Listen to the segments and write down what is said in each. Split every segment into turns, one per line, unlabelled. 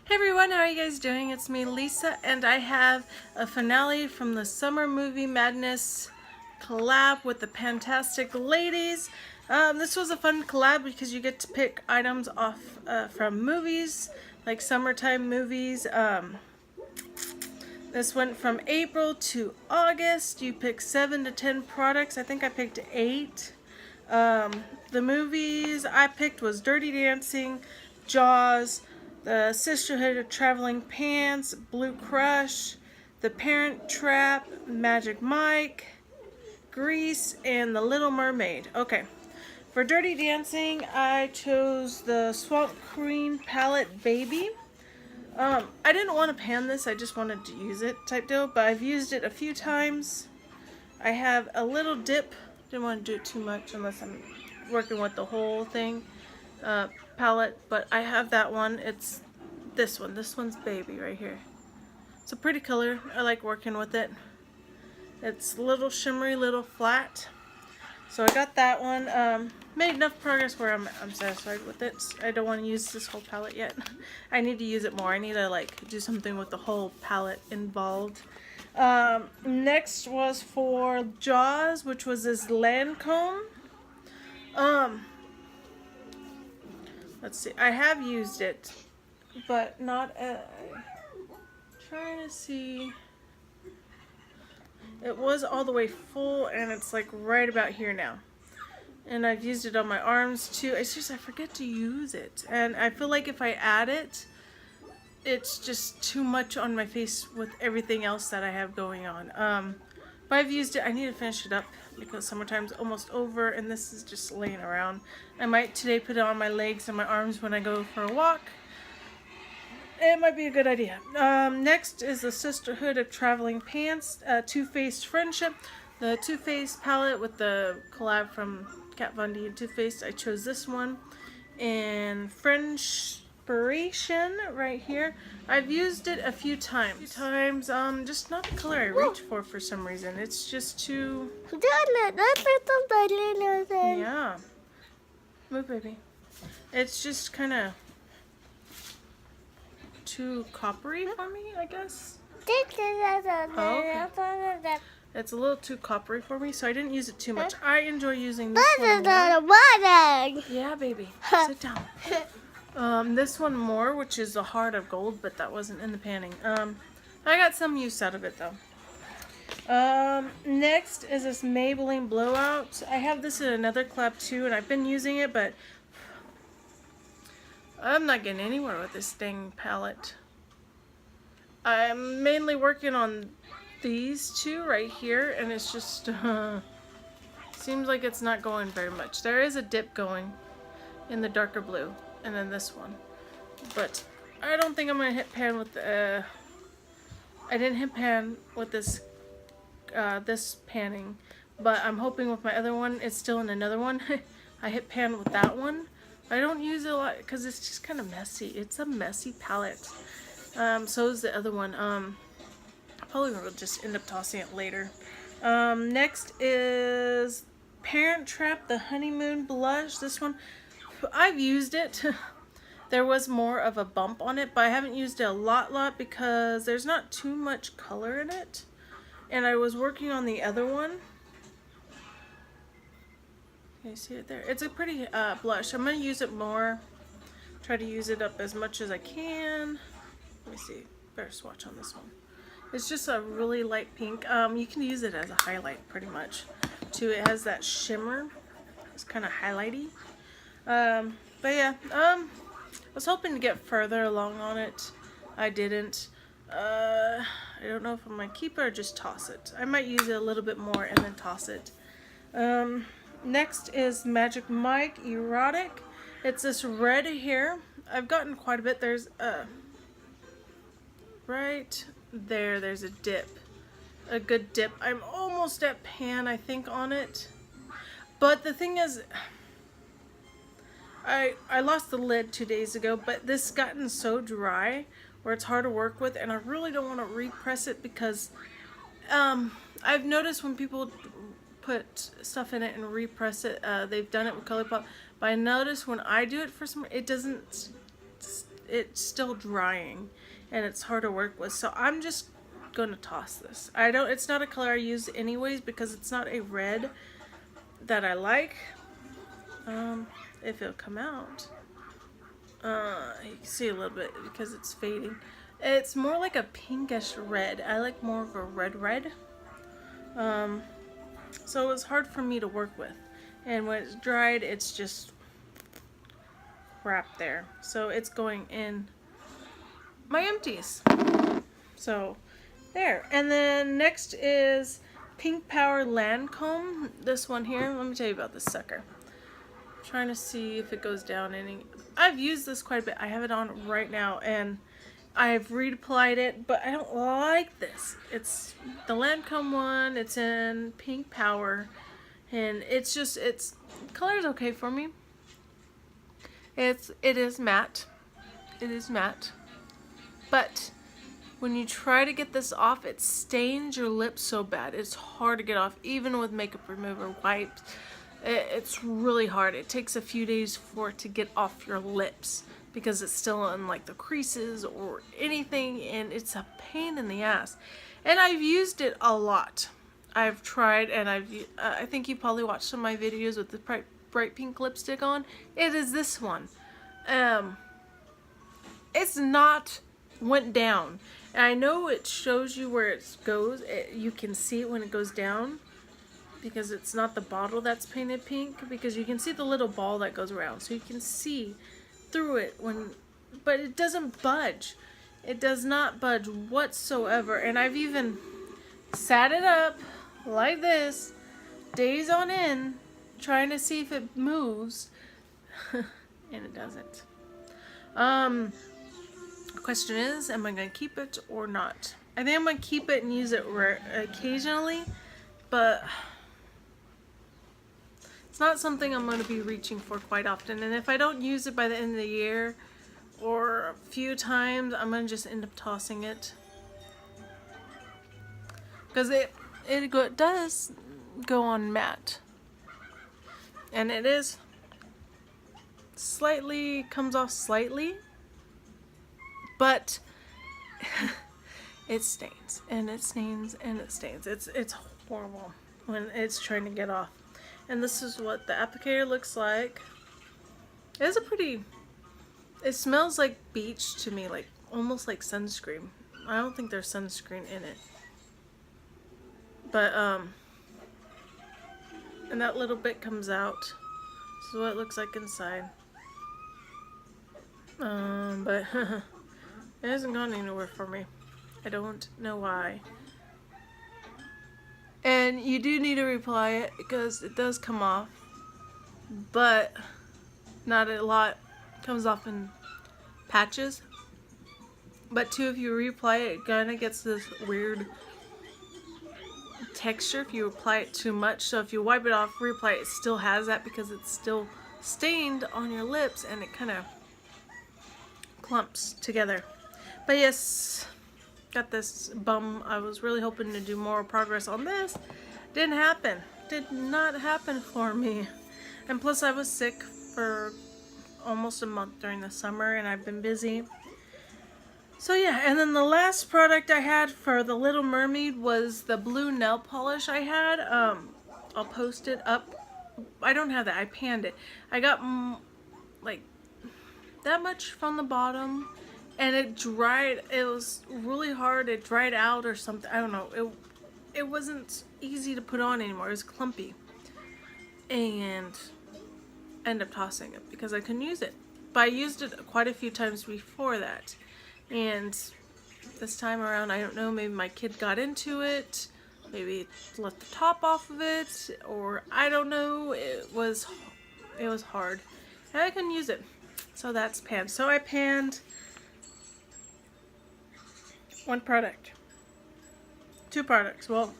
Hey everyone, how are you guys doing? It's me, Lisa, and I have a finale from the Summer Movie Madness collab with the Fantastic Ladies. This was a fun collab because you get to pick items off from movies, like summertime movies. This went from April to August. You pick 7 to 10 products. I think I picked 8. The movies I picked was Dirty Dancing, Jaws, The Sisterhood of Traveling Pants, Blue Crush, The Parent Trap, Magic Mike, Grease, and The Little Mermaid. Okay, for Dirty Dancing, I chose the Swamp Queen Palette Baby. I didn't want to pan this, I just wanted to use it type deal, but I've used it a few times. I have a little dip. Didn't want to do it too much unless I'm working with the whole thing palette, but I have that one. It's this one. This one's Baby right here. It's a pretty color. I like working with it. It's a little shimmery, little flat. So I got that one. Made enough progress where I'm satisfied with it. I don't want to use this whole palette yet. I need to use it more. I need to like do something with the whole palette involved. Next was for Jaws, which was this Lancome. Let's see. I have used it, but not. Trying to see. It was all the way full, and it's like right about here now. And I've used it on my arms too. It's just I forget to use it, and I feel like if I add it, it's just too much on my face with everything else that I have going on. But I've used it. I need to finish it up because summertime's almost over, and this is just laying around. I might today put it on my legs and my arms when I go for a walk. It might be a good idea. Next is the Sisterhood of Traveling Pants, Too Faced Friendship. The Too Faced palette with the collab from Kat Von D and Too Faced. I chose this one. And Friendspiration right here. I've used it a few times. Just not the color I reach for some reason. It's just too... Yeah. Move, baby. It's just kind of too coppery for me, I guess. Oh, okay. It's a little too coppery for me, so I didn't use it too much. I enjoy using this one more. Yeah, baby. Sit down. This one more, which is a Heart of Gold, but that wasn't in the panning. I got some use out of it, though. Next is this Maybelline Blowout. I have this in another collab, too, and I've been using it, but I'm not getting anywhere with this dang palette. I'm mainly working on these two right here, and it's just seems like it's not going very much. There is a dip going in the darker blue, and then this one, but I don't think I'm gonna hit pan with I didn't hit pan with this this panning, but I'm hoping with my other one it's still in another one. I hit pan with that one. I don't use it a lot because it's just kind of messy. It's a messy palette. So is the other one. Probably will just end up tossing it later. Next is Parent Trap, the Honeymoon Blush. This one, I've used it. There was more of a bump on it, but I haven't used it a lot because there's not too much color in it. And I was working on the other one. Can you see it there? It's a pretty blush. I'm going to use it more. Try to use it up as much as I can. Let me see. Better swatch on this one. It's just a really light pink. You can use it as a highlight pretty much too. It has that shimmer. It's kind of highlighty. But yeah, I was hoping to get further along on it. I didn't. I don't know if I'm going to keep it or just toss it. I might use it a little bit more and then toss it. Next is Magic Mike Erotic. It's this red here. I've gotten quite a bit. There's right there, there's a dip. A good dip. I'm almost at pan, I think, on it. But the thing is, I lost the lid 2 days ago, but this has gotten so dry where it's hard to work with, and I really don't want to repress it because I've noticed when people put stuff in it and repress it, they've done it with ColourPop, but I notice when I do it for some, it doesn't it's still drying and it's hard to work with. So I'm just gonna toss this. It's not a color I use anyways because it's not a red that I like. If it'll come out. You can see a little bit because it's fading. It's more like a pinkish red. I like more of a red. So it's hard for me to work with. And when it's dried, it's just crap there. So it's going in my empties. So there. And then next is Pink Power Lancome. This one here. Let me tell you about this sucker. I'm trying to see if it goes down any. I've used this quite a bit. I have it on right now and I've reapplied it, but I don't like this. It's the Lancome one. It's in Pink Power, and it's color's okay for me. It is matte. It is matte, but when you try to get this off, it stains your lips so bad. It's hard to get off, even with makeup remover wipes. It's really hard. It takes a few days for it to get off your lips because it's still in like the creases or anything, and it's a pain in the ass. And I've used it a lot. I've tried, and I think you probably watched some of my videos with the bright pink lipstick on. It is this one. It's not went down. And I know it shows you where it goes. You can see it when it goes down because it's not the bottle that's painted pink, because you can see the little ball that goes around. So you can see through it but it doesn't budge. It does not budge whatsoever. And I've even sat it up like this days on end trying to see if it moves and it doesn't. The question is, am I going to keep it or not? I think I'm going to keep it and use it occasionally, but it's not something I'm going to be reaching for quite often. And if I don't use it by the end of the year or a few times, I'm going to just end up tossing it. Because it does go on matte. And it is slightly, comes off slightly. But it stains. And it stains and it stains. It's horrible when it's trying to get off. And this is what the applicator looks like. It's it smells like beach to me, like almost like sunscreen. I don't think there's sunscreen in it. But, and that little bit comes out. This is what it looks like inside. But it hasn't gone anywhere for me. I don't know why. And you do need to reapply it because it does come off, but not a lot. It comes off in patches. But too, if you reapply it, it kind of gets this weird texture if you apply it too much. So if you wipe it off, reapply it, it still has that because it's still stained on your lips and it kind of clumps together. But yes, got this bum. I was really hoping to do more progress on this. Didn't happen. Did not happen for me. And plus I was sick for almost a month during the summer and I've been busy. So yeah, and then the last product I had for the Little Mermaid was the blue nail polish I had. I'll post it up. I don't have that. I panned it. I got like that much from the bottom. And it dried. It was really hard. It dried out or something. I don't know. It wasn't easy to put on anymore. It was clumpy. And I ended up tossing it because I couldn't use it. But I used it quite a few times before that. And this time around, I don't know, maybe my kid got into it. Maybe let the top off of it. Or I don't know. It was hard. And I couldn't use it. So that's panned. So I panned one product. Two products. Well,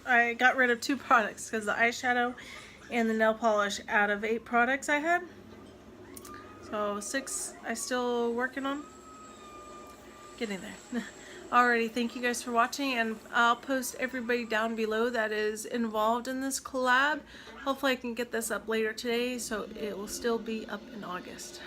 I got rid of two products because the eyeshadow and the nail polish out of 8 products I had. So 6 I still working on. Getting there. Alrighty, thank you guys for watching, and I'll post everybody down below that is involved in this collab. Hopefully I can get this up later today so it will still be up in August.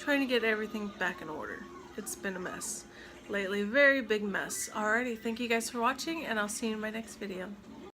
trying to get everything back in order. It's been a mess lately, very big mess. Alrighty, thank you guys for watching, and I'll see you in my next video.